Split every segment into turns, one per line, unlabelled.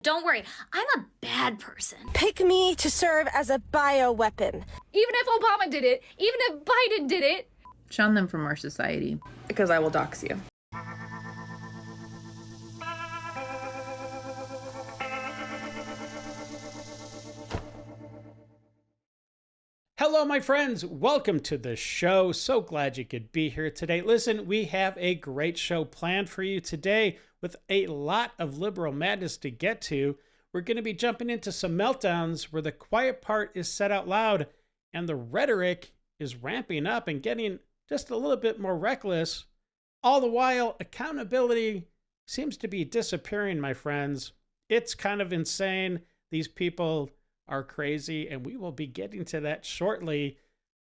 Don't worry, I'm a bad person.
Pick me to serve as a bioweapon.
Even if Obama did it, even if Biden did it.
Shun them from our society.
Because I will dox you.
Hello, my friends. Welcome to the show. So glad you could be here today. Listen, we have a great show planned for you today with a lot of liberal madness to get to. We're going to be jumping into some meltdowns where the quiet part is said out loud and the rhetoric is ramping up and getting just a little bit more reckless. All the while, accountability seems to be disappearing, my friends. It's kind of insane. These people are crazy, and we will be getting to that shortly.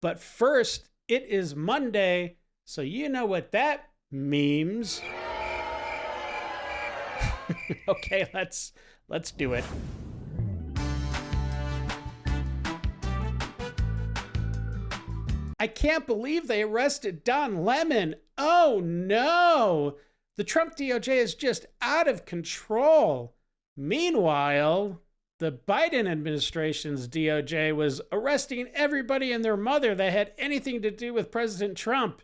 But first, it is Monday, so you know what that means. Okay, let's do it. I can't believe they arrested Don Lemon. Oh no! The Trump DOJ is just out of control. Meanwhile, the Biden administration's DOJ was arresting everybody and their mother that had anything to do with President Trump.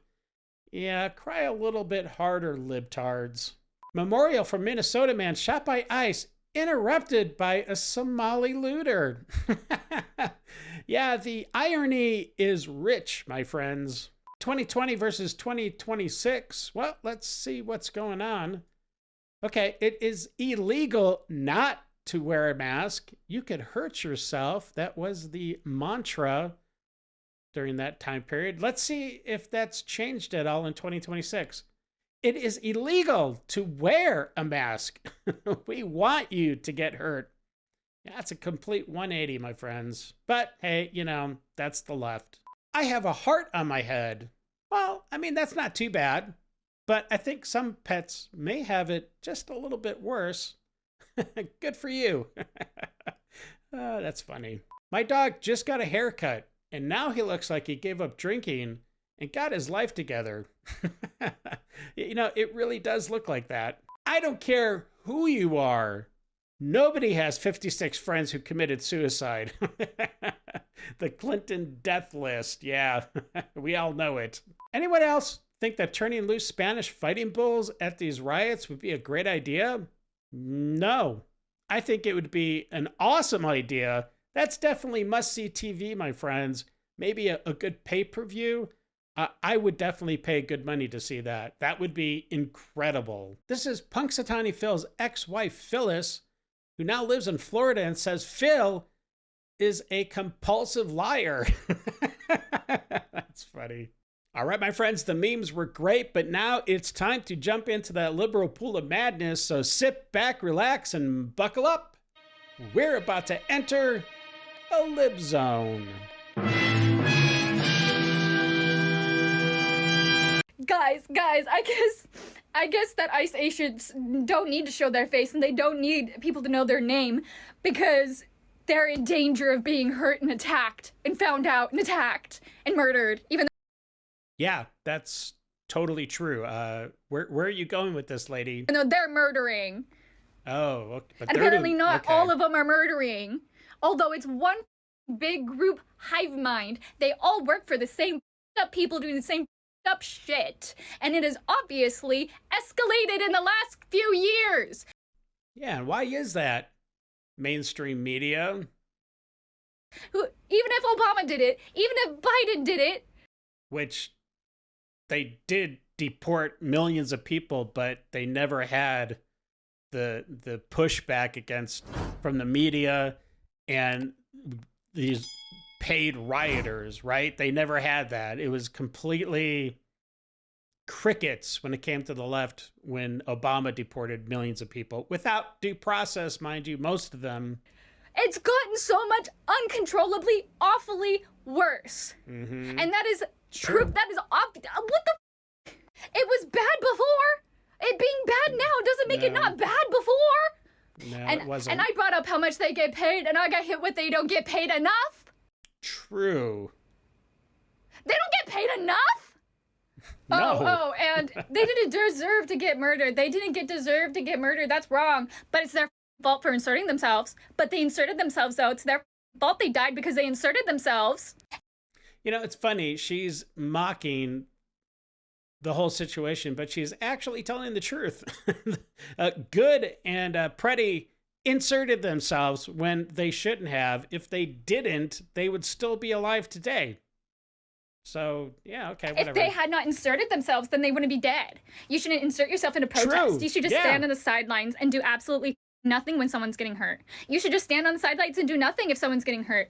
Yeah, cry a little bit harder, libtards. Memorial for Minnesota man shot by ICE, interrupted by a Somali looter. Yeah, the irony is rich, my friends. 2020 versus 2026. Well, let's see what's going on. Okay, it is illegal not to wear a mask. You could hurt yourself. That was the mantra during that time period. Let's see if that's changed at all in 2026. It is illegal to wear a mask. We want you to get hurt. That's a complete 180, my friends. But hey, you know, that's the left. I have a heart on my head. Well, I mean, that's not too bad. But I think some pets may have it just a little bit worse. Good for you. That's funny. My dog just got a haircut, and now he looks like he gave up drinking and got his life together. You know, it really does look like that. I don't care who you are. Nobody has 56 friends who committed suicide. The Clinton death list. Yeah, we all know it. Anyone else think that turning loose Spanish fighting bulls at these riots would be a great idea? No. I think it would be an awesome idea. That's definitely must-see TV, my friends. Maybe a good pay-per-view. I would definitely pay good money to see that. That would be incredible. This is Punxsutawney Phil's ex-wife, Phyllis, who now lives in Florida and says Phil is a compulsive liar. That's funny. All right, my friends, the memes were great, but now it's time to jump into that liberal pool of madness. So sit back, relax, and buckle up. We're about to enter a Lib Zone.
Guys, I guess that ICE agents don't need to show their face and they don't need people to know their name because they're in danger of being hurt and attacked and found out and attacked and murdered.
Yeah, that's totally true. Where are you going with this, lady?
No, they're murdering.
Oh, okay. But
and apparently not all of them are murdering. Although it's one big group hive mind. They all work for the same up people doing the same up shit. And it has obviously escalated in the last few years.
Yeah, and why is that? Mainstream media?
Even if Obama did it, even if Biden did it.
Which they did deport millions of people, but they never had the pushback against from the media and these paid rioters, right? They never had that. It was completely crickets when it came to the left when Obama deported millions of people without due process, mind you, most of them.
It's gotten so much uncontrollably, awfully worse.
Mm-hmm.
And that is true. That is what the it was bad before. It being bad now doesn't make it not bad before.
No,
and,
it wasn't.
And I brought up how much they get paid, and I got hit with they don't get paid enough.
True.
They don't get paid enough?
No.
Oh, and they didn't deserve to get murdered. They didn't deserve to get murdered. That's wrong. But it's their fault for inserting themselves, but they inserted themselves, though. It's their fault they died because they inserted themselves.
You know, it's funny. She's mocking the whole situation, but she's actually telling the truth. Good and Pretty inserted themselves when they shouldn't have. If they didn't, they would still be alive today. So, yeah, okay, whatever.
If they had not inserted themselves, then they wouldn't be dead. You shouldn't insert yourself into protest.
True.
You should just stand on the sidelines and do absolutely nothing when someone's getting hurt. You should just stand on the sidelines and do nothing if someone's getting hurt.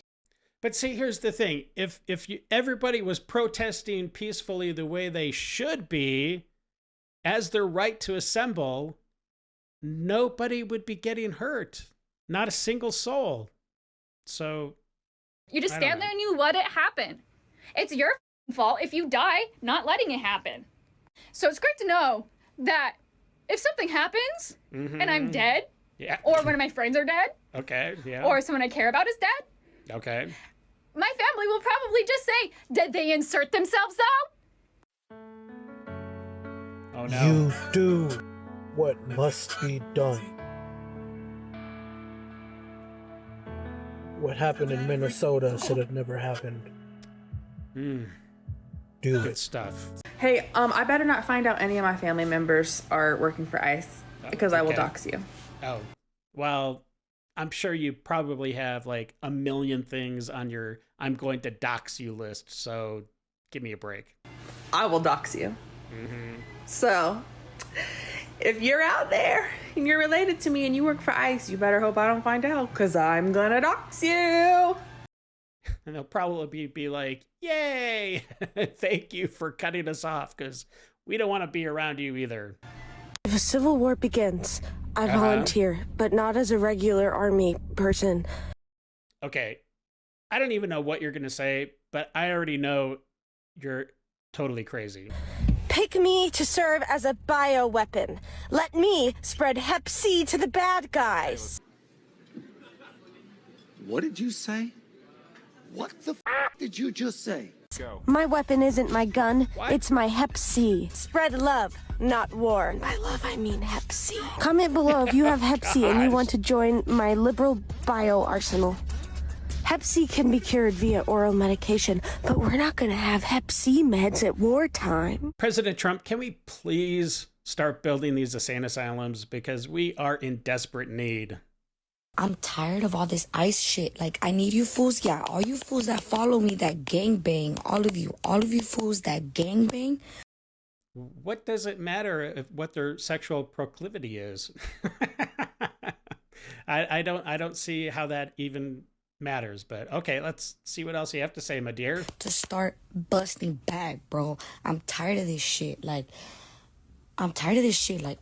But see, here's the thing. If everybody was protesting peacefully the way they should be, as their right to assemble, nobody would be getting hurt. Not a single soul. So
You just stand there and you let it happen. It's your fault if you die not letting it happen. So it's great to know that if something happens and I'm dead, or one of my friends are dead, or someone I care about is dead, my family will probably just say, did they insert themselves though?
Oh no.
You do what must be done. What happened in Minnesota should have never happened. Do
Good
it.
stuff.
Hey, I better not find out any of my family members are working for ICE because I will dox you.
Oh, well, I'm sure you probably have like a million things on your I'm going to dox you list, so give me a break.
I will dox you. So, if you're out there and you're related to me and you work for ICE, you better hope I don't find out because I'm gonna dox you.
And they'll probably be like, yay, thank you for cutting us off because we don't want to be around you either.
If a civil war begins, I volunteer, but not as a regular army person.
Okay, I don't even know what you're going to say, but I already know you're totally crazy.
Pick me to serve as a bioweapon. Let me spread Hep C to the bad guys.
What did you say? What the f did you just say?
My weapon isn't my gun, it's my Hep C. Spread love, not war. And by love, I mean Hep C. Comment below if you have Hep C and you want to join my liberal bio arsenal. Hep C can be cured via oral medication, but we're not gonna have Hep C meds at wartime.
President Trump, can we please start building these insane asylums because we are in desperate need?
I'm tired of all this ICE shit. Like, I need you fools, all you fools that follow me that gangbang, all of you fools that gangbang.
What does it matter what their sexual proclivity is? I don't see how that even matters, but okay, let's see what else you have to say, my dear.
To start busting back, bro. I'm tired of this shit. Like,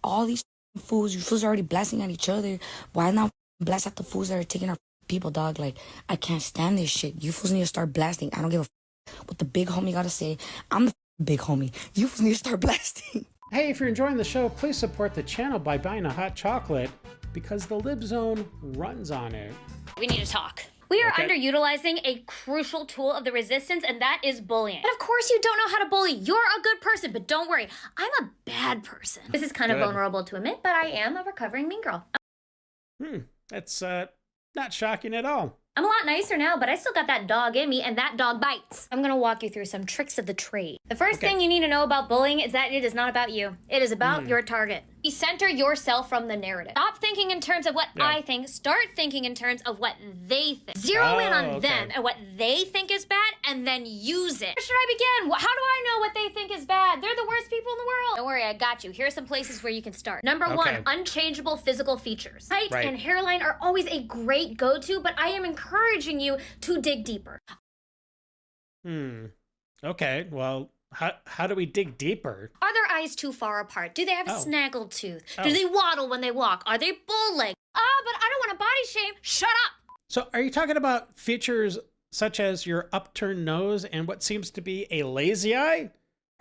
all these fools, you fools are already blasting at each other. Why not blast at the fools that are taking our people, dog? Like, I can't stand this shit. You fools need to start blasting. I don't give a what the big homie gotta say. I'm the big homie. You fools need to start blasting.
Hey, if you're enjoying the show, please support the channel by buying a hot chocolate because the Lib Zone runs on it.
We need to talk. We are underutilizing a crucial tool of the resistance, and that is bullying. And of course you don't know how to bully. You're a good person, but don't worry. I'm a bad person. This is kind of vulnerable to admit, but I am a recovering mean girl.
That's not shocking at all.
I'm a lot nicer now, but I still got that dog in me, and that dog bites. I'm gonna walk you through some tricks of the trade. The first thing you need to know about bullying is that it is not about you. It is about your target. You center yourself from the narrative. Stop thinking in terms of what I think. Start thinking in terms of what they think. Zero in on them and what they think is bad, and then use it. Where should I begin? How do I know what they think is bad? They're the worst people in the world. Don't worry, I got you. Here are some places where you can start. Number one, unchangeable physical features. Height and hairline are always a great go-to, but I am encouraging you to dig deeper.
Okay, well, how do we dig deeper?
Are their eyes too far apart? Do they have a snaggled tooth? Do they waddle when they walk? Are they bull-legged? But I don't want to body shame. Shut up!
So are you talking about features such as your upturned nose and what seems to be a lazy eye?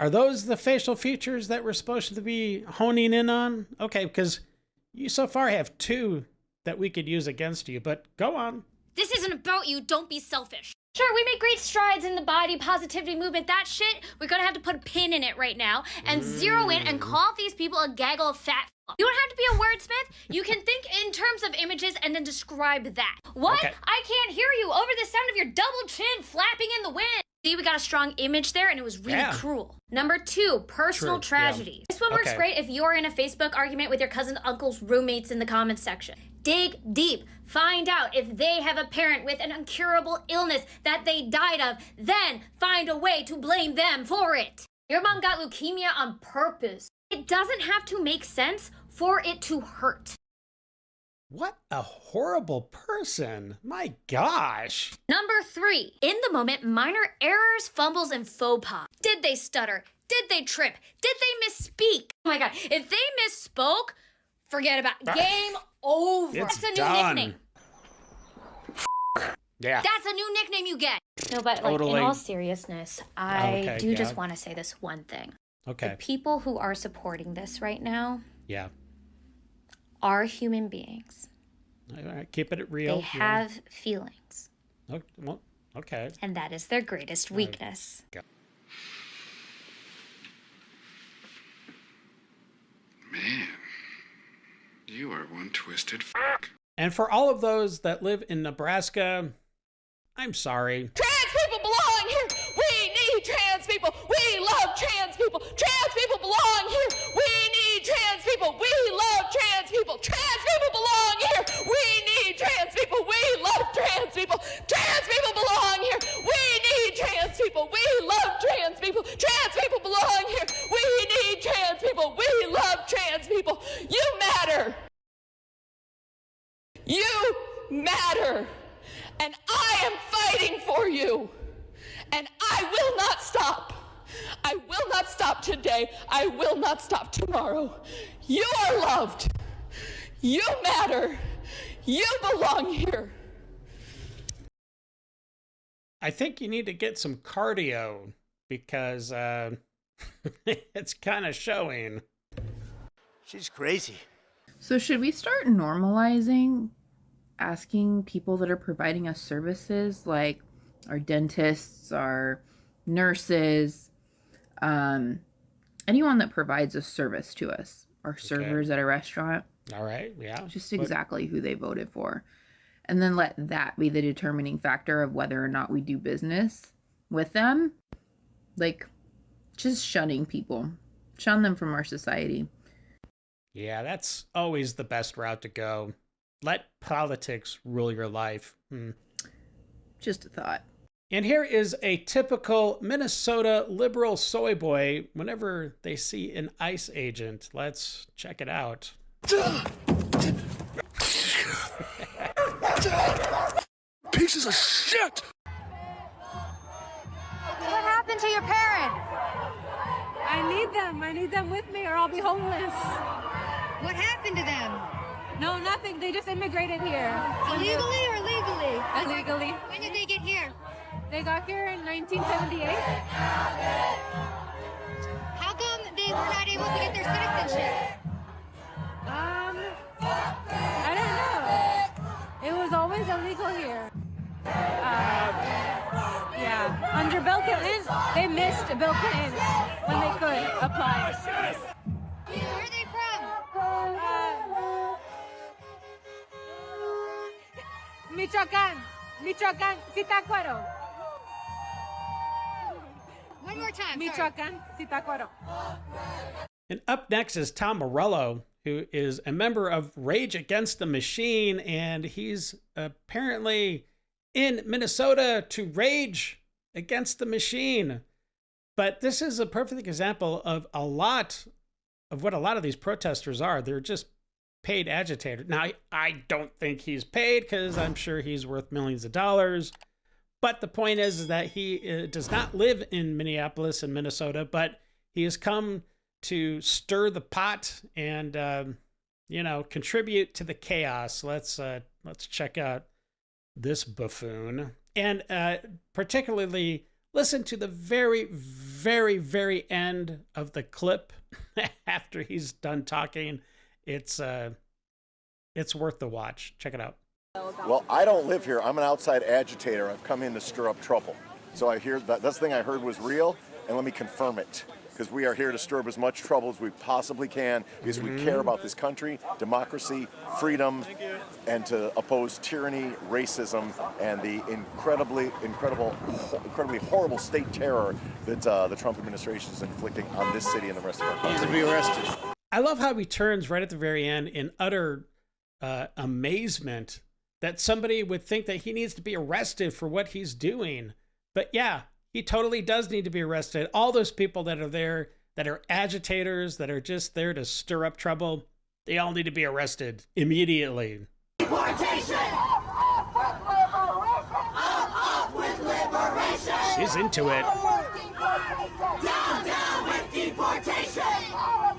Are those the facial features that we're supposed to be honing in on? Okay, because you so far have two that we could use against you, but go on.
This isn't about you. Don't be selfish. Sure, we make great strides in the body positivity movement. That shit, we're gonna have to put a pin in it right now and zero in and call these people a gaggle of fat. You don't have to be a wordsmith. You can think in terms of images and then describe that. What?
Okay.
I can't hear you over the sound of your double chin flapping in the wind. See, we got a strong image there, and it was really cruel. Number 2, personal tragedy. This one works great if you're in a Facebook argument with your cousin's uncle's roommates in the comments section. Dig deep. Find out if they have a parent with an incurable illness that they died of. Then find a way to blame them for it. Your mom got leukemia on purpose. It doesn't have to make sense for it to hurt.
What a horrible person. My gosh.
Number 3, in the moment, minor errors, fumbles, and faux pas. Did they stutter? Did they trip? Did they misspeak? Oh my God, if they misspoke, forget about it. Game over.
It's
That's a new
done.
nickname.
Yeah.
That's a new nickname you get. No, but like
Totally.
in all seriousness, I do just want to say this one thing.
Okay.
The people who are supporting this right now
Yeah.
are human beings.
All right, keep it real.
They have feelings,
Oh, well, okay.
and that is their greatest weakness.
Man, you are one twisted
And for all of those that live in Nebraska, I'm sorry.
Trans people belong here. We need trans people. We love trans people. Trans people belong here. We need trans people. We love trans people. Trans people belong here. We need trans people. We love trans people. Trans people belong here. We need trans people. We love trans people. Trans people belong here. We need trans people. We love trans people. You matter. You matter. And I am fighting for you. And I will not stop. I will not stop today. I will not stop tomorrow. You are loved. You matter. You belong here.
I think you need to get some cardio because it's kind of showing.
She's crazy.
So should we start normalizing asking people that are providing us services, like our dentists, our nurses, anyone that provides a service to us, our servers at a restaurant?
All right, yeah.
Just exactly who they voted for. And then let that be the determining factor of whether or not we do business with them. Like, just shunning people. Shun them from our society.
Yeah, that's always the best route to go. Let politics rule your life.
Just a thought.
And here is a typical Minnesota liberal soy boy whenever they see an ICE agent. Let's check it out.
pieces of shit!
What happened to your parents?
I need them. I need them with me or I'll be homeless.
What happened to them?
No, nothing. They just immigrated here.
Illegally or legally?
Illegally.
When did they get here?
They got here in 1978.
How come they were not able to get their citizenship?
I don't know. It was always illegal here. Yeah. Under Bill Clinton, they missed Bill Clinton when they could apply.
Where are they from?
Michoacán, Zitácuaro.
One more time.
Michoacán, Zitácuaro.
And up next is Tom Morello, who is a member of Rage Against the Machine, and he's apparently in Minnesota to rage against the machine. But this is a perfect example of what a lot of these protesters are. They're just paid agitators. Now, I don't think he's paid because I'm sure he's worth millions of dollars. But the point is that he does not live in Minneapolis and Minnesota, but he has come to stir the pot and, contribute to the chaos. Let's check out this buffoon. And particularly listen to the very, very, very end of the clip after he's done talking. It's worth the watch. Check it out.
Well, I don't live here. I'm an outside agitator. I've come in to stir up trouble. So I hear that this thing I heard was real, and let me confirm it. Because we are here to stir up as much trouble as we possibly can, because we care about this country, democracy, freedom, and to oppose tyranny, racism, and the incredibly horrible state terror that the Trump administration is inflicting on this city and the rest of our country.
Needs to be arrested.
I love how he turns right at the very end in utter amazement that somebody would think that he needs to be arrested for what he's doing. But yeah, he totally does need to be arrested. All those people that are there, that are agitators, that are just there to stir up trouble, they all need to be arrested immediately.
Deportation! Up with liberation!
She's into it.
Down, down with deportation! From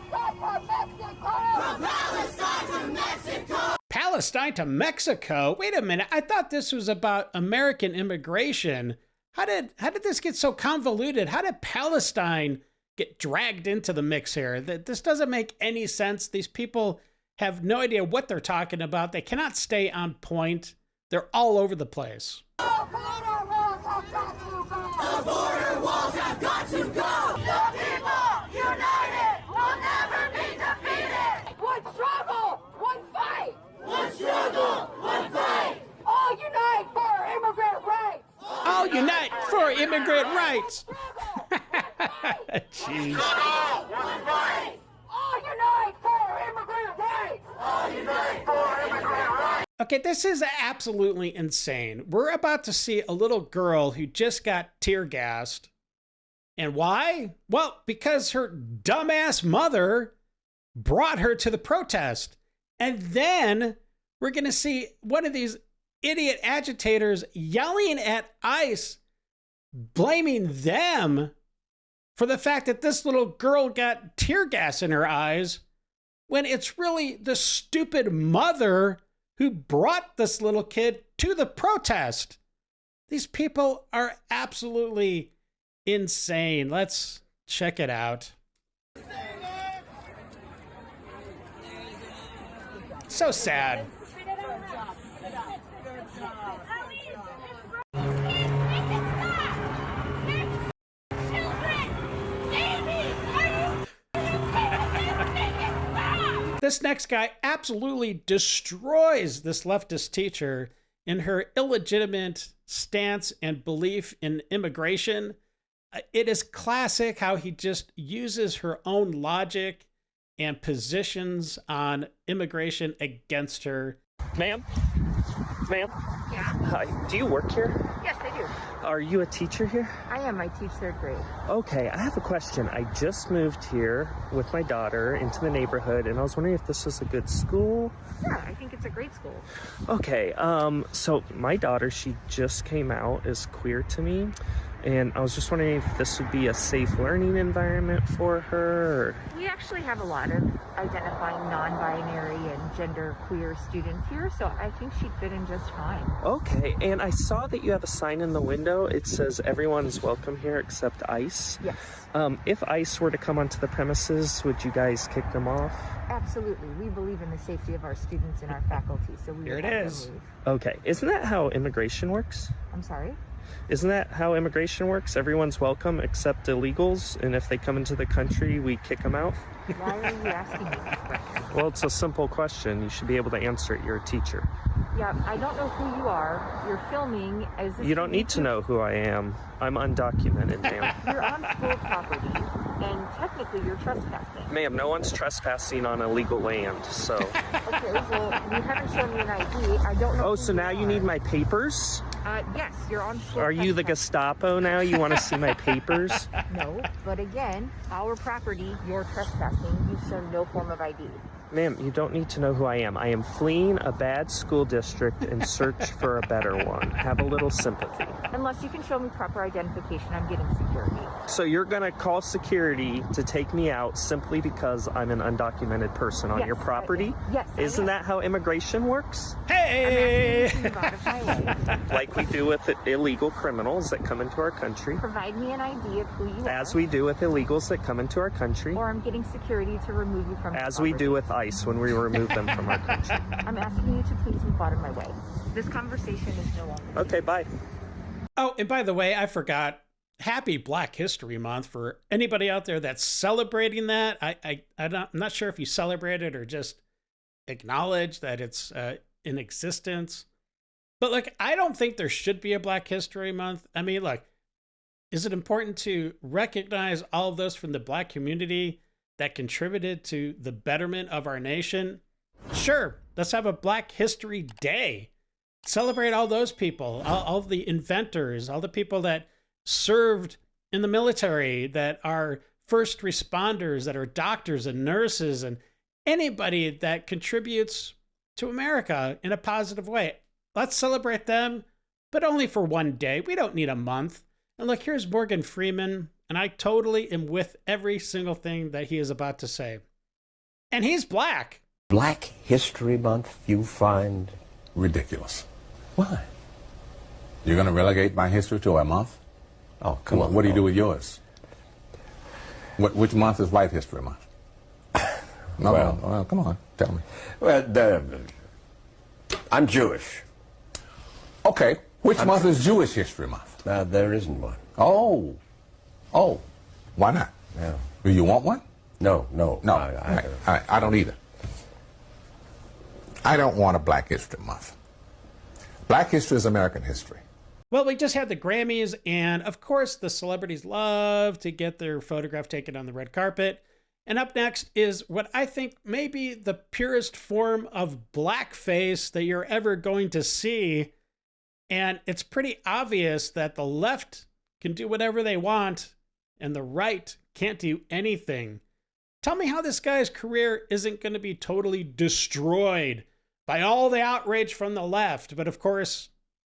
Palestine to Mexico!
Palestine to Mexico? Wait a minute. I thought this was about American immigration. How did this get so convoluted? How did Palestine get dragged into the mix here? This doesn't make any sense. These people have no idea what they're talking about. They cannot stay on point. They're all over the place.
The border walls have got to go! The people united will never be defeated! One struggle, one fight! One struggle, one fight! All unite for immigrant rights!
All unite for immigrant rights! Jeez.
One fight! All unite for immigrant rights! All unite for immigrant rights!
Okay, this is absolutely insane. We're about to see a little girl who just got tear gassed. And why? Well, because her dumbass mother brought her to the protest. And then we're going to see one of these idiot agitators yelling at ICE, blaming them for the fact that this little girl got tear gas in her eyes, when it's really the stupid mother who brought this little kid to the protest. These people are absolutely insane. Let's check it out. So sad. This next guy absolutely destroys this leftist teacher in her illegitimate stance and belief in immigration. It is classic how he just uses her own logic and positions on immigration against her.
Ma'am? Ma'am?
Yeah.
Hi. Do you work here?
Yes, I do.
Are you a teacher here?
I am. I teach third grade.
Okay, I have a question. I just moved here with my daughter into the neighborhood, and I was wondering if this was a good school.
Yeah, I think it's a great school.
Okay, so my daughter, she just came out as queer to me, and I was just wondering if this would be a safe learning environment for her. Or...
We actually have a lot of identifying non-binary and gender queer students here, so I think she'd fit in just fine.
Okay, and I saw that you have a sign in the window. It says everyone's welcome here except ICE.
Yes.
If ICE were to come onto the premises, would you guys kick them off?
Absolutely. We believe in the safety of our students and our faculty, so we
Here
would
it
have
is.
them leave.
Okay, isn't that how immigration works?
I'm sorry?
Isn't that how immigration works? Everyone's welcome except illegals, and if they come into the country, we kick them out?
Why are you asking me this question?
Well, it's a simple question. You should be able to answer it. You're a teacher.
Yeah, I don't know who you are. You're filming as if
You don't need to know who I am. I'm undocumented, ma'am.
You're on school property, and technically you're trespassing.
Ma'am, no one's trespassing on illegal land, so...
Okay, well, you haven't shown me an ID. I don't know.
Oh, so now you need my papers?
Yes, you're on school.
Are you the Gestapo now? You want to see my papers?
No, but again, our property, you're trespassing. You've shown no form of ID.
Ma'am, you don't need to know who I am. I am fleeing a bad school district in search for a better one. Have a little sympathy.
Unless you can show me proper identification, I'm getting security.
So you're going to call security to take me out simply because I'm an undocumented person on
Yes,
your property?
Yes.
Isn't that how immigration works?
Hey!
I'm asking you to move out of my my way.
Like we do with illegal criminals that come into our country.
Provide me an ID of who you are.
As we do with illegals that come into our country.
Or I'm getting security to remove you from
As we do with ICE when we remove them from our country.
I'm asking you to please move out of my way. This conversation is no longer.
Okay, bye.
Oh, and by the way, I forgot. Happy Black History Month for anybody out there that's celebrating that. I'm not sure if you celebrate it or just acknowledge that it's in existence. But look, I don't think there should be a Black History Month. I mean, look, is it important to recognize all of those from the Black community that contributed to the betterment of our nation? Sure, let's have a Black History Day. Celebrate all those people, all the inventors, all the people that served in the military, that are first responders, that are doctors and nurses, and anybody that contributes to America in a positive way. Let's celebrate them, but only for one day. We don't need a month. And look, here's Morgan Freeman, and I totally am with every single thing that he is about to say. And he's Black.
Black History Month you find ridiculous. Why? You're going to relegate my history to a month? Oh, come on. What do you do with yours? Which month is White History Month? No, well, come on, tell me.
Well, I'm Jewish.
Okay, which month is Jewish History Month?
There isn't one.
Oh, why not?
Yeah.
Do you want one?
No.
I don't either. I don't want a Black History Month. Black history is American history.
Well, we just had the Grammys, and of course, the celebrities love to get their photograph taken on the red carpet. And up next is what I think may be the purest form of blackface that you're ever going to see. And it's pretty obvious that the left can do whatever they want, and the right can't do anything. Tell me how this guy's career isn't going to be totally destroyed by all the outrage from the left. But of course,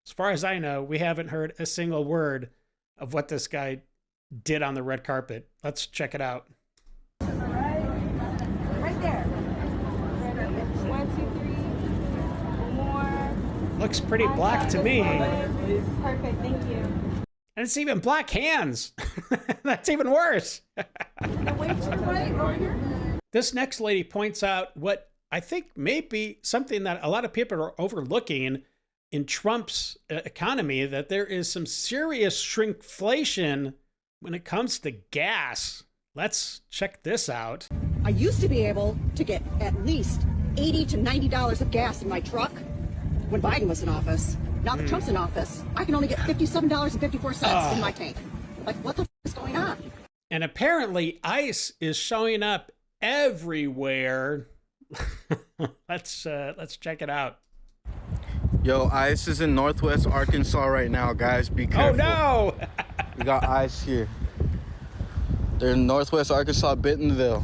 as far as I know, we haven't heard a single word of what this guy did on the red carpet. Let's check it out.
Right there. 1, 2, 3. More.
Looks pretty black to me.
Perfect, thank you.
And it's even black hands. That's even worse. This next lady points out what I think may be something that a lot of people are overlooking in Trump's economy, that there is some serious shrinkflation when it comes to gas. Let's check this out.
I used to be able to get at least $80 to $90 of gas in my truck when Biden was in office. Now that Trump's in office, I can only get $57.54 in my tank. Like, what the f is going on?
And apparently ICE is showing up everywhere. Let's check it out.
Yo, ICE is in Northwest Arkansas right now, guys. Be careful.
Oh, no!
We got ICE here. They're in Northwest Arkansas, Bentonville.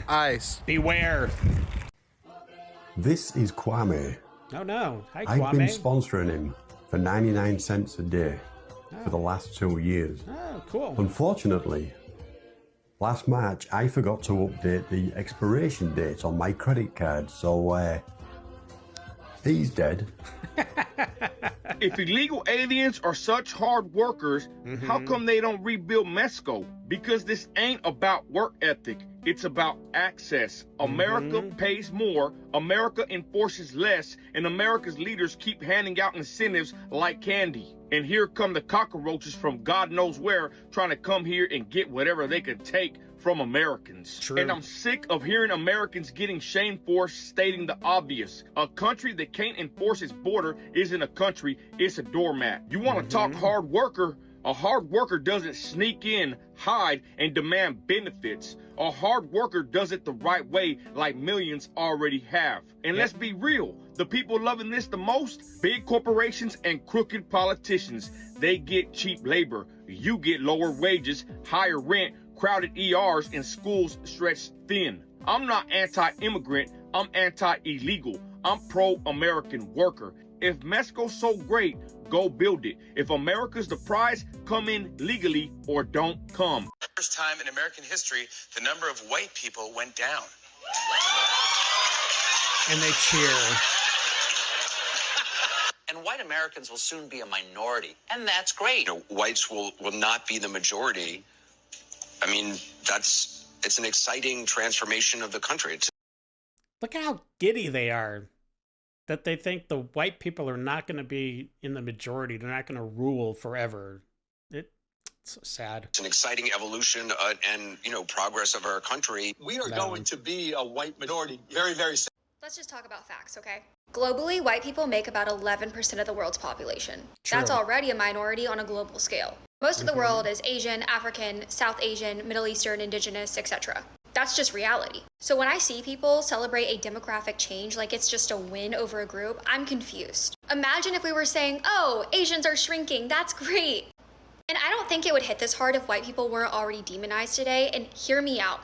ICE.
Beware.
This is Kwame.
Oh, no. Hi, Kwame.
I've been sponsoring him for 99 cents a day for the last 2 years.
Oh, cool.
Unfortunately, last March, I forgot to update the expiration date on my credit card, so he's dead.
If illegal aliens are such hard workers, how come they don't rebuild Mexico? Because this ain't about work ethic. It's about access. America pays more, America enforces less, and America's leaders keep handing out incentives like candy. And here come the cockroaches from God knows where, trying to come here and get whatever they can take from Americans.
True.
And I'm sick of hearing Americans getting shamed for stating the obvious. A country that can't enforce its border isn't a country, it's a doormat. You want to talk hard worker? A hard worker doesn't sneak in, hide, and demand benefits. A hard worker does it the right way, like millions already have. And let's be real, the people loving this the most, big corporations and crooked politicians. They get cheap labor. You get lower wages, higher rent, crowded ERs, and schools stretched thin. I'm not anti-immigrant, I'm anti-illegal. I'm pro-American worker. If Mexico's so great, go build it. If America's the prize, come in legally or don't come.
First time in American history, the number of white people went down.
And they cheer.
and white Americans will soon be a minority, and that's great. Whites will not be the majority. I mean, it's an exciting transformation of the country.
Look at how giddy they are, that they think the white people are not going to be in the majority. They're not going to rule forever. It's so sad.
It's an exciting evolution and, progress of our country.
We are going to be a white minority very, very soon.
Let's just talk about facts, okay? Globally, white people make about 11% of the world's population.
True.
That's already a minority on a global scale. Most of the world is Asian, African, South Asian, Middle Eastern, Indigenous, etc. That's just reality. So when I see people celebrate a demographic change like it's just a win over a group, I'm confused. Imagine if we were saying, oh, Asians are shrinking, that's great. And I don't think it would hit this hard if white people weren't already demonized today, and hear me out.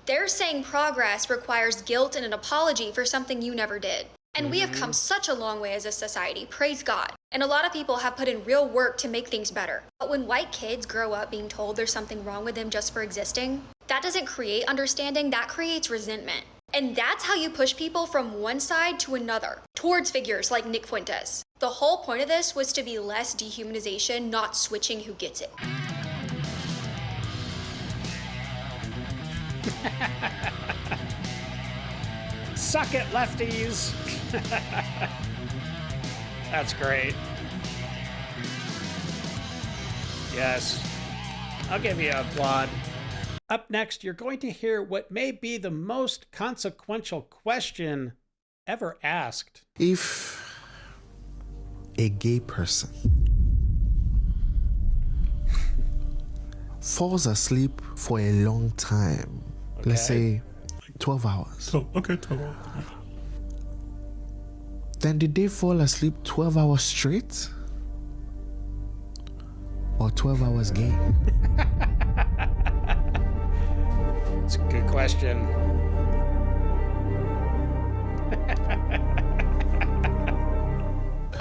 They're saying progress requires guilt and an apology for something you never did. And we have come such a long way as a society, praise God. And a lot of people have put in real work to make things better. But when white kids grow up being told there's something wrong with them just for existing, that doesn't create understanding, that creates resentment. And that's how you push people from one side to another, towards figures like Nick Fuentes. The whole point of this was to be less dehumanization, not switching who gets it.
Suck it, lefties. That's great. Yes. I'll give you an applaud. Up next, you're going to hear what may be the most consequential question ever asked.
If a gay person falls asleep for a long time, let's say 12 hours.
So, okay, 12 hours.
Then did they fall asleep 12 hours straight? Or 12 hours gay?
It's a good question.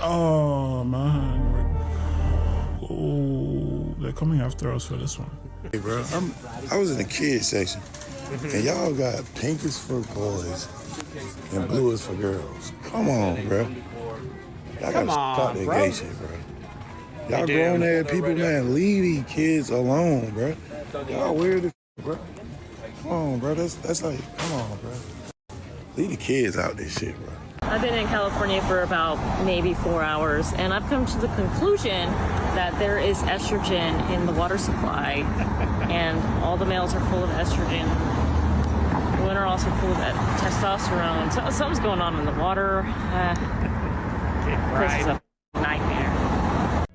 Oh, man. Oh, they're coming after us for this one.
Hey, bro, I was in the kids section, and y'all got pink is for boys and blue is for girls. Come on, bro. Y'all gotta stop that gay shit, bro. Y'all grown-ass people, man, leave these kids alone, bro. Y'all weird as bro. Come on, bro. That's like, come on, bro. Leave the kids out this shit, bro.
I've been in California for about maybe 4 hours, and I've come to the conclusion that there is estrogen in the water supply, and all the males are full of estrogen. Women are also full of testosterone. So, something's going on in the water. This is a nightmare.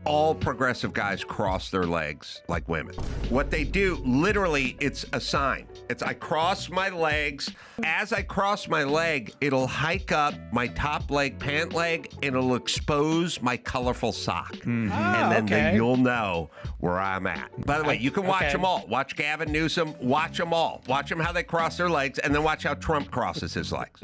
All progressive guys cross their legs like women. What they do, literally, it's a sign. It's I cross my legs. As I cross my leg, it'll hike up my top leg, pant leg, and it'll expose my colorful sock. And then you'll know where I'm at. By the way, you can watch them all. Watch Gavin Newsom. Watch them all. Watch them how they cross their legs, and then watch how Trump crosses his legs.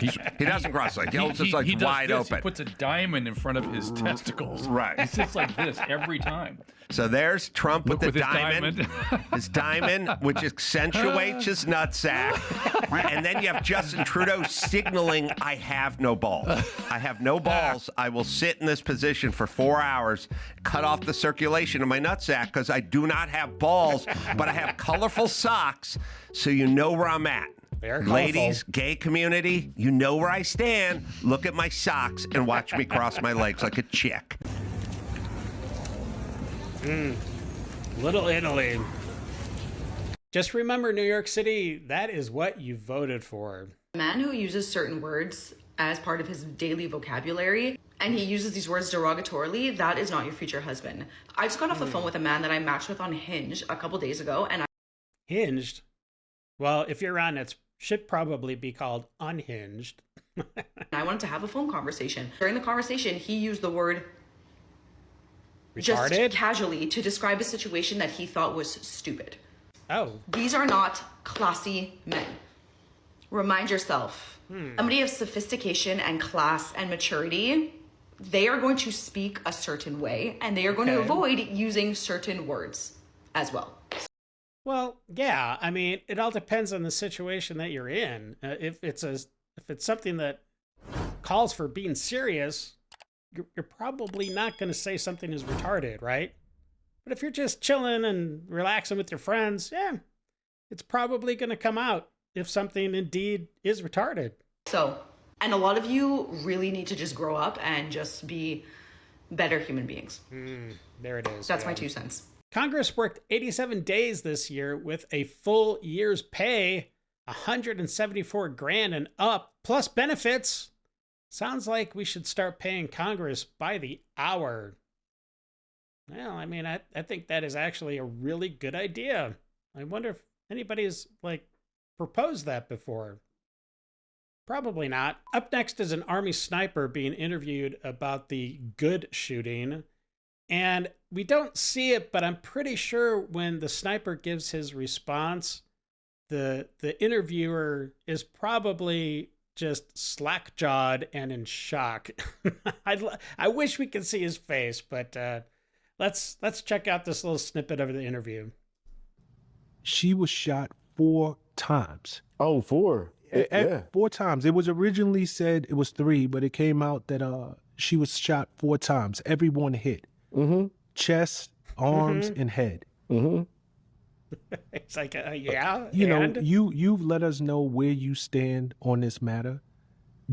He doesn't cross legs. He holds his legs wide open.
He puts a diamond in front of his testicles.
Right.
He sits like this every time.
So there's Trump with the diamond. His diamond, which accentuates his nutsack. And then you have Justin Trudeau signaling, I have no balls. I have no balls. I will sit in this position for 4 hours, cut off the circulation of my nutsack because I do not have balls, but I have colorful socks, so you know where I'm at. Ladies, gay community, you know where I stand. Look at my socks and watch me cross my legs like a chick.
Little Italy. Just remember, New York City, that is what you voted for.
A man who uses certain words as part of his daily vocabulary, and he uses these words derogatorily, that is not your future husband. I just got off the phone with a man that I matched with on Hinge a couple days ago, and
Hinged? Well, if you're on it, should probably be called Unhinged.
I wanted to have a phone conversation. During the conversation, he used the word
retarded?
Just casually to describe a situation that he thought was stupid.
Oh.
These are not classy men. Remind yourself, somebody of sophistication and class and maturity, they are going to speak a certain way, and they are going to avoid using certain words as well.
Well, yeah, I mean, it all depends on the situation that you're in. If it's something that calls for being serious, you're probably not going to say something is retarded, right? But if you're just chilling and relaxing with your friends, yeah, it's probably going to come out if something indeed is retarded.
So, and a lot of you really need to just grow up and just be better human beings.
There it is.
That's my 2 cents.
Congress worked 87 days this year with a full year's pay, $174,000 and up, plus benefits. Sounds like we should start paying Congress by the hour. Well, I mean, I think that is actually a really good idea. I wonder if anybody's, like, proposed that before. Probably not. Up next is an Army sniper being interviewed about the good shooting. And we don't see it, but I'm pretty sure when the sniper gives his response, the interviewer is probably just slack-jawed and in shock. I wish we could see his face, but let's check out this little snippet of the interview.
She was shot 4 times.
Oh, 4? Yeah.
4 times. It was originally said it was 3, but it came out that she was shot 4 times. Every one hit. Chest, arms, and head.
It's like, yeah.
You know, you've let us know where you stand on this matter.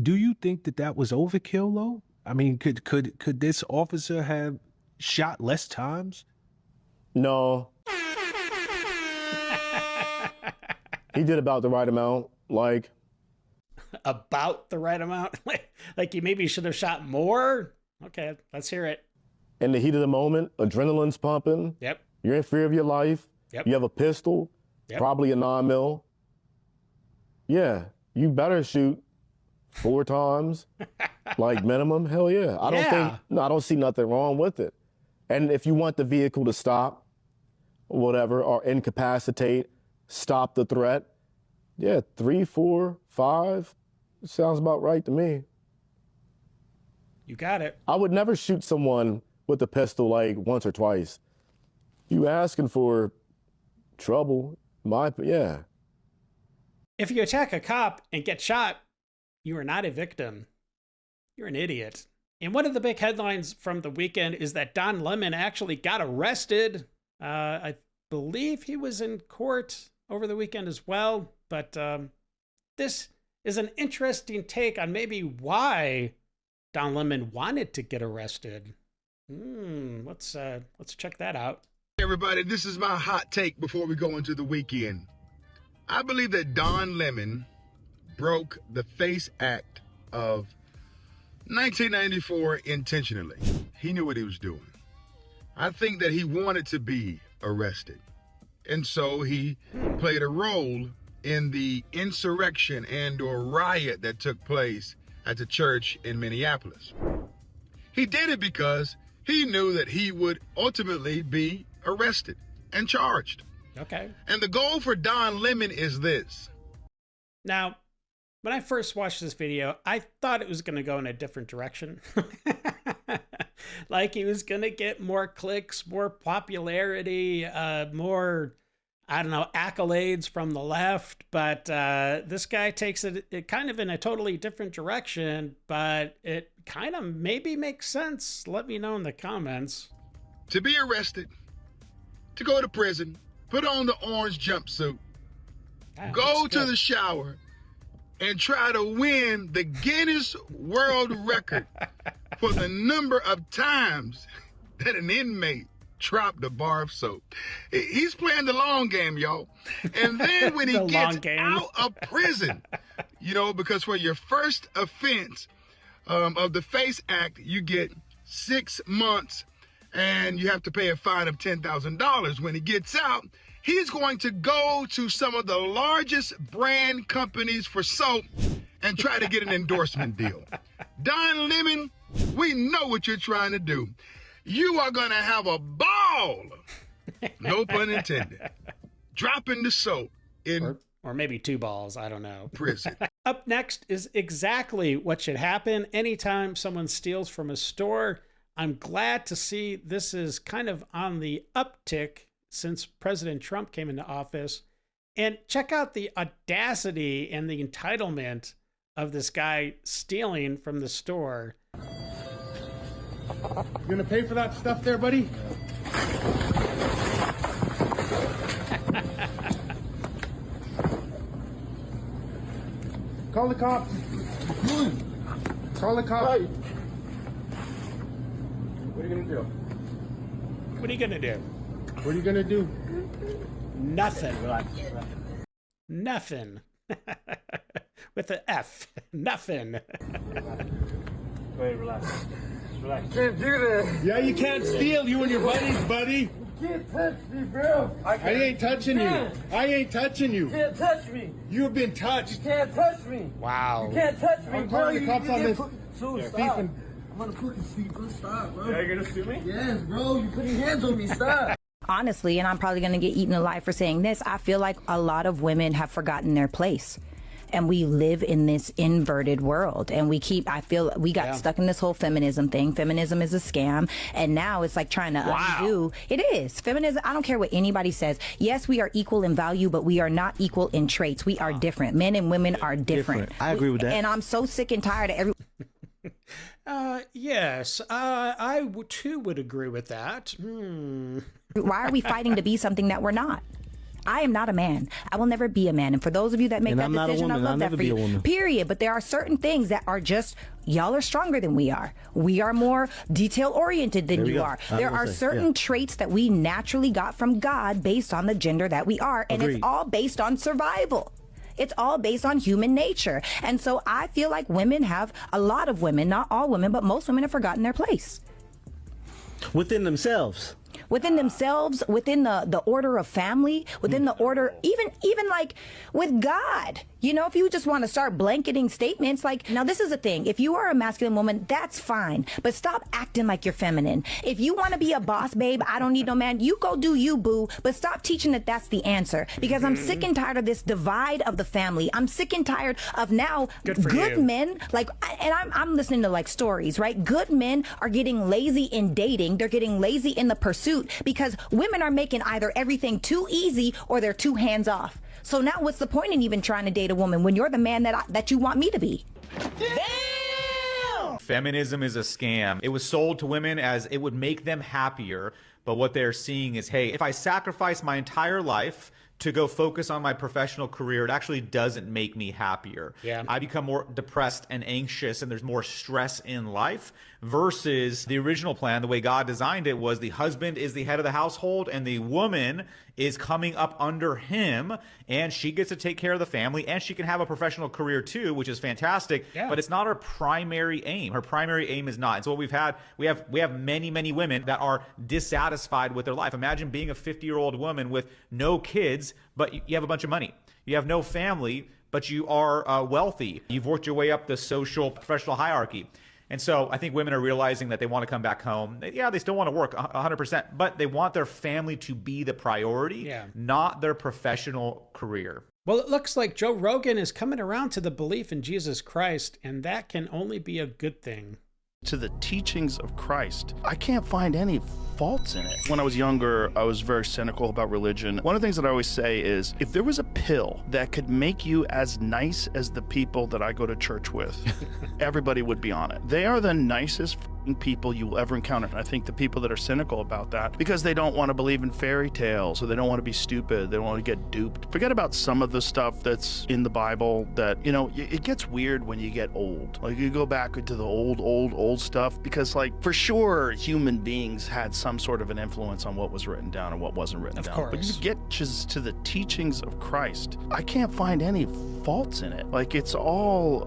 Do you think that was overkill, though? I mean, could this officer have shot less times?
No. He did about the right amount. Like,
about the right amount? Like you maybe should have shot more? Okay, let's hear it.
In the heat of the moment, adrenaline's pumping.
Yep.
You're in fear of your life.
Yep.
You have a pistol, probably a 9mm. Yeah, you better shoot 4 times, like minimum. Hell yeah. I don't see nothing wrong with it. And if you want the vehicle to stop, whatever, or incapacitate, stop the threat, yeah, 3, 4, 5, sounds about right to me.
You got it.
I would never shoot someone with a pistol like once or twice. You asking for trouble, yeah.
If you attack a cop and get shot, you are not a victim. You're an idiot. And one of the big headlines from the weekend is that Don Lemon actually got arrested. I believe he was in court over the weekend as well. But this is an interesting take on maybe why Don Lemon wanted to get arrested. Let's check that out.
Everybody, this is my hot take before we go into the weekend. I believe that Don Lemon broke the FACE Act of 1994 intentionally. He knew what he was doing. I think that he wanted to be arrested. And so he played a role in the insurrection and or riot that took place at the church in Minneapolis. He did it because he knew that he would ultimately be arrested and charged.
Okay.
And the goal for Don Lemon is this.
Now, when I first watched this video, I thought it was going to go in a different direction. Like he was going to get more clicks, more popularity, more, I don't know, accolades from the left. But this guy takes it kind of in a totally different direction, but it kind of maybe makes sense. Let me know in the comments.
To be arrested, to go to prison, put on the orange jumpsuit, go to the shower, and try to win the Guinness World Record for the number of times that an inmate dropped a bar of soap. He's playing the long game, y'all. And then when he gets out of prison, you know, because for your first offense of the FACE Act, you get 6 months and you have to pay a fine of $10,000. When he gets out, he's going to go to some of the largest brand companies for soap and try to get an endorsement deal. Don Lemon, we know what you're trying to do. You are going to have a ball, no pun intended, dropping the soap in...
Or maybe 2 balls, I don't know.
Prison.
Up next is exactly what should happen anytime someone steals from a store. I'm glad to see this is kind of on the uptick since President Trump came into office. And check out the audacity and the entitlement of this guy stealing from the store.
You gonna pay for that stuff there, buddy? Call the cops. Call the cops. What are you gonna do?
What are you gonna do?
What are you gonna do?
Nothing. Nothing. With an F. Nothing.
Wait, relax. Relax. Can't do this. Yeah, you can't steal. You and your buddies, buddy.
You can't touch me, bro.
I ain't touching you. I ain't touching you.
You can't touch me.
You have been touched.
You can't touch me.
Wow.
You can't touch me,
I'm
bro.
calling the cops on this.
So stop. I'm gonna fucking speak. Stop, bro.
Yeah, you're gonna sue me?
Yes, bro. You're putting hands on me. Stop.
Honestly, and I'm probably going to get eaten alive for saying this, I feel like a lot of women have forgotten their place. And we live in this inverted world. And I feel we got stuck in this whole feminism thing. Feminism is a scam. And now it's like trying to undo. It is. Feminism, I don't care what anybody says. Yes, we are equal in value, but we are not equal in traits. We are different. Men and women are different.
I agree with that.
And I'm so sick and tired of every...
Yes, I too would agree with that.
Why are we fighting to be something that we're not? I am not a man. I will never be a man. And for those of you that make that decision, I love that for you. Period. But there are certain things that are just, y'all are stronger than we are. We are more detail oriented than you are. There are certain traits that we naturally got from God based on the gender that we are. And it's all based on survival. It's all based on human nature. And so I feel like women have, a lot of women, not all women, but most women have forgotten their place.
Within themselves.
Within themselves, within the order of family, within the order, even like with God. You know, if you just want to start blanketing statements, like, now this is the thing. If you are a masculine woman, that's fine. But stop acting like you're feminine. If you want to be a boss, babe, I don't need no man. You go do you, boo. But stop teaching that that's the answer. Because I'm sick and tired of this divide of the family. I'm sick and tired of now good men, like, and I'm listening to like stories, right? Good men are getting lazy in dating. They're getting lazy in the pursuit because women are making either everything too easy or they're too hands off. So now what's the point in even trying to date a woman when you're the man that you want me to be?
Damn! Feminism is a scam. It was sold to women as it would make them happier, but what they're seeing is, hey, if I sacrifice my entire life to go focus on my professional career, it actually doesn't make me happier. Yeah. I become more depressed and anxious, and there's more stress in life, versus the original plan, the way God designed it, was the husband is the head of the household and the woman is coming up under him, and she gets to take care of the family, and she can have a professional career too, which is fantastic. But it's not her primary aim. Her primary aim is not. And so what we have many many women that are dissatisfied with their life. Imagine being a 50-year-old woman with no kids, but you have a bunch of money. You have no family, but you are wealthy. You've worked your way up the social professional hierarchy. And so I think women are realizing that they want to come back home. Yeah, they still want to work 100%, but they want their family to be the priority, not their professional career.
Well, it looks like Joe Rogan is coming around to the belief in Jesus Christ, and that can only be a good thing.
To the teachings of Christ. I can't find any faults in it. When I was younger, I was very cynical about religion. One of the things that I always say is, if there was a pill that could make you as nice as the people that I go to church with, everybody would be on it. They are the nicest people you will ever encounter. And I think the people that are cynical about that, because they don't want to believe in fairy tales, or they don't want to be stupid, they don't want to get duped. Forget about some of the stuff that's in the Bible that, you know, it gets weird when you get old. Like, you go back into the old stuff, because, like, for sure human beings had some sort of an influence on what was written down and what wasn't written down. But you get just to the teachings of Christ, I can't find any faults in it. Like, it's all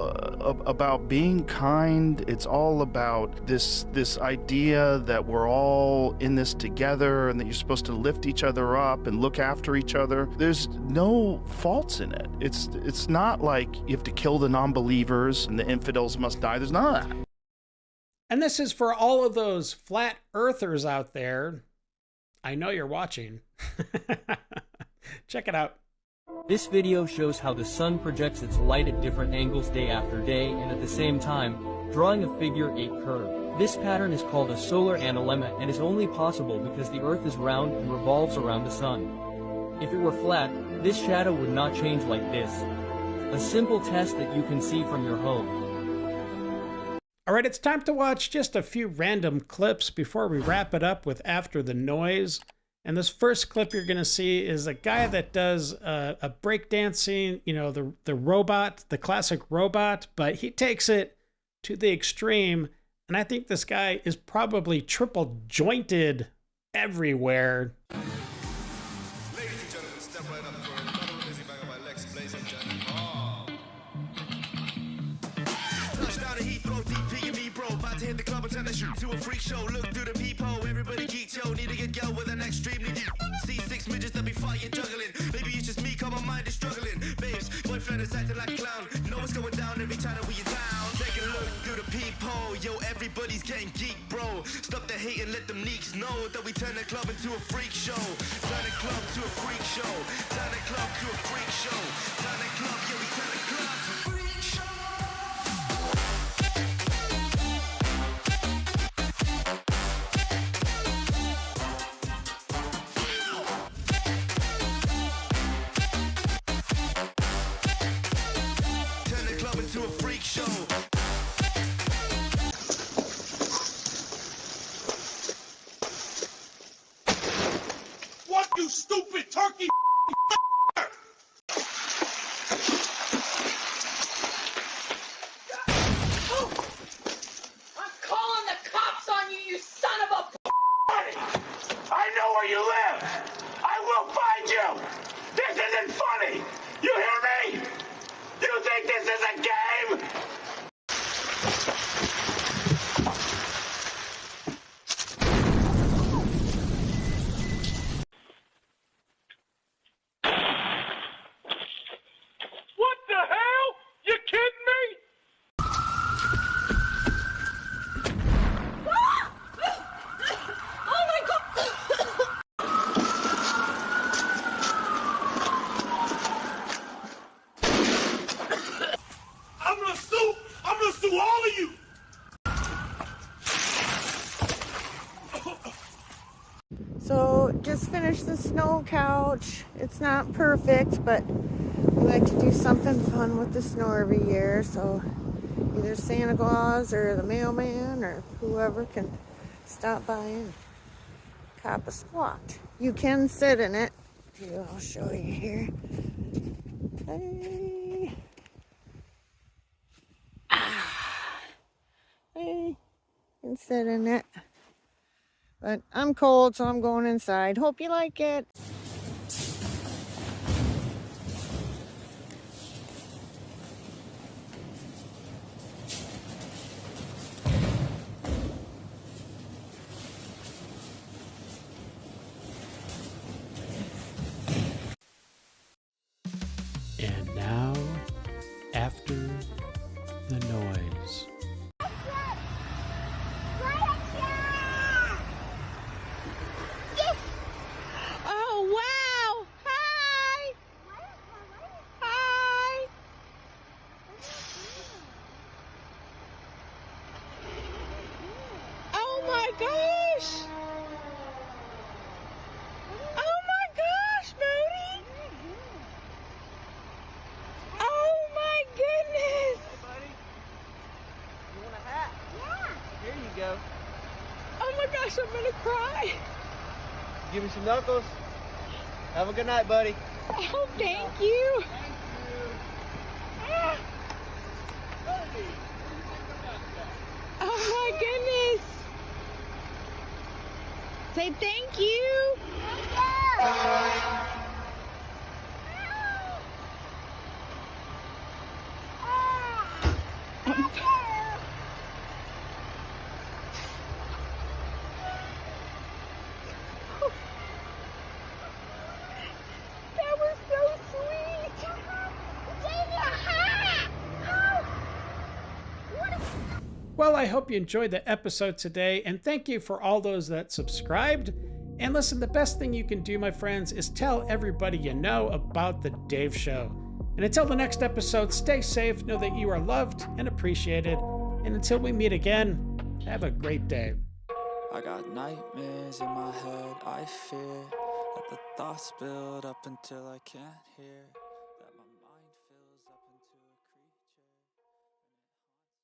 about being kind. It's all about this idea that we're all in this together and that you're supposed to lift each other up and look after each other. There's no faults in it. It's not like you have to kill the non-believers and the infidels must die. There's none of that.
And this is for all of those flat earthers out there. I know you're watching. Check it out.
This video shows how the sun projects its light at different angles day after day, and at the same time, drawing a figure-8 curve. This pattern is called a solar analemma and is only possible because the Earth is round and revolves around the sun. If it were flat, this shadow would not change like this. A simple test that you can see from your home.
All right, it's time to watch just a few random clips before we wrap it up with After the Noise. And this first clip you're going to see is a guy that does a breakdancing, you know, the robot, the classic robot, but he takes it to the extreme. And I think this guy is probably triple jointed everywhere.
Hit the club and turn the shoot to a freak show. Look through the peephole, everybody geek, yo. Need to get go with an extremely deep. See 6 midgets that be fighting, juggling. Maybe it's just me, cause my mind is struggling. Babes, boyfriend is acting like a clown. Know what's going down every time that we in town. Take a look through the peephole, yo. Everybody's getting geek, bro. Stop the hate and let them neeks know that we turn the club into a freak show. Turn the club to a freak show. Turn the club to a freak show. Turn the club, yeah, we turn the club to a freak show. To a freak show.
What, you stupid turkey?
I'm calling the cops on you, you son of a
I know where you live. I will find you. This isn't funny. You hear me? You think this is a game? What the hell? You kidding me?
Oh my god!
I'm gonna sue all of you.
So just finished the snow couch. It's not perfect, but we like to do something fun with the snow every year. So either Santa Claus or the mailman or whoever can stop by and cop a squat. You can sit in it. Here, I'll show you here. Hey. Hey. You can sit in it. But I'm cold, so I'm going inside. Hope you like it.
And now, After the Noise.
Oh, wow! Hi! Hi! Oh my gosh! Oh my gosh, Bodie! Oh my goodness!
Hey, buddy. You want a hat? Yeah. Here you go.
Oh my gosh, I'm gonna cry!
Give me some knuckles. Have a good night, buddy.
Oh, thank you! Ah. Oh my goodness! Say thank you! That was so sweet!
Well, I hope you enjoyed the episode today, and thank you for all those that subscribed. And listen, the best thing you can do, my friends, is tell everybody you know about The Dave Show. And until the next episode, stay safe, know that you are loved and appreciated. And until we meet again, have a great day.
I got nightmares in my head, I fear that the thoughts build up until I can't hear.